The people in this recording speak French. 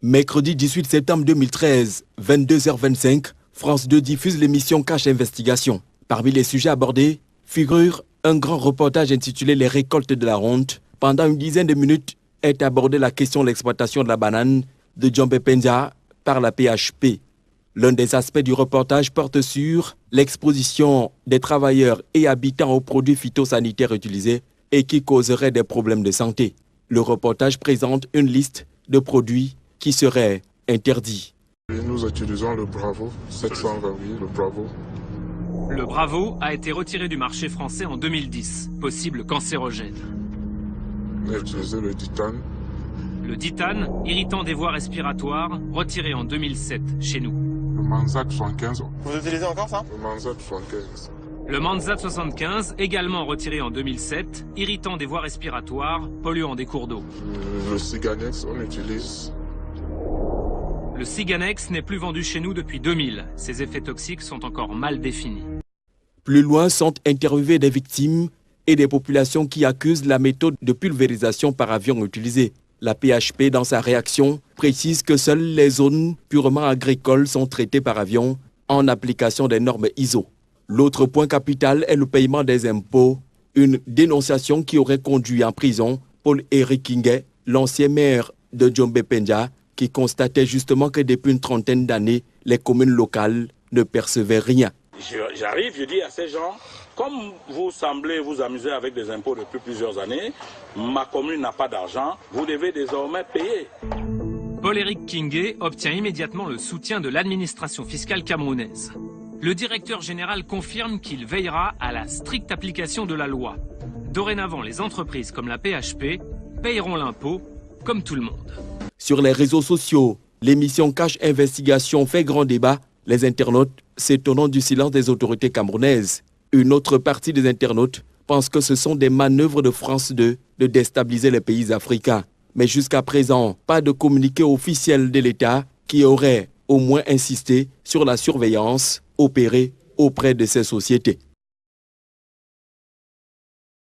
Mercredi 18 septembre 2013, 22h25, France 2 diffuse l'émission Cash Investigation. Parmi les sujets abordés figure un grand reportage intitulé « Les récoltes de la honte ». Pendant une dizaine de minutes est abordée la question de l'exploitation de la banane de Djombe Pendia par la PHP. L'un des aspects du reportage porte sur l'exposition des travailleurs et habitants aux produits phytosanitaires utilisés et qui causeraient des problèmes de santé. Le reportage présente une liste de produits qui seraient interdits. Nous utilisons le Bravo 720, le Bravo. Le Bravo a été retiré du marché français en 2010, possible cancérogène. On a utilisé le Ditane. Le Ditane, irritant des voies respiratoires, retiré en 2007 chez nous. Le Manzat 75. Vous utilisez encore ça? Le Manzat 75. Le Manzat 75, également retiré en 2007, irritant des voies respiratoires, polluant des cours d'eau. Le Ciganex, on utilise. Le Ciganex n'est plus vendu chez nous depuis 2000. Ses effets toxiques sont encore mal définis. Plus loin sont interviewées des victimes et des populations qui accusent la méthode de pulvérisation par avion utilisée. La PHP, dans sa réaction, précise que seules les zones purement agricoles sont traitées par avion en application des normes ISO. L'autre point capital est le paiement des impôts, une dénonciation qui aurait conduit en prison Paul-Éric Kinguet, l'ancien maire de Djombe Pendia, qui constatait justement que depuis une trentaine d'années, les communes locales ne percevaient rien. J'arrive, je dis à ces gens, comme vous semblez vous amuser avec des impôts depuis plusieurs années, ma commune n'a pas d'argent, vous devez désormais payer. Paul-Éric Kinguet obtient immédiatement le soutien de l'administration fiscale camerounaise. Le directeur général confirme qu'il veillera à la stricte application de la loi. Dorénavant, les entreprises comme la PHP payeront l'impôt comme tout le monde. Sur les réseaux sociaux, l'émission Cash Investigation fait grand débat. Les internautes s'étonnant du silence des autorités camerounaises. Une autre partie des internautes pense que ce sont des manœuvres de France 2 de déstabiliser les pays africains. Mais jusqu'à présent, pas de communiqué officiel de l'État qui aurait au moins insisté sur la surveillance opérée auprès de ces sociétés.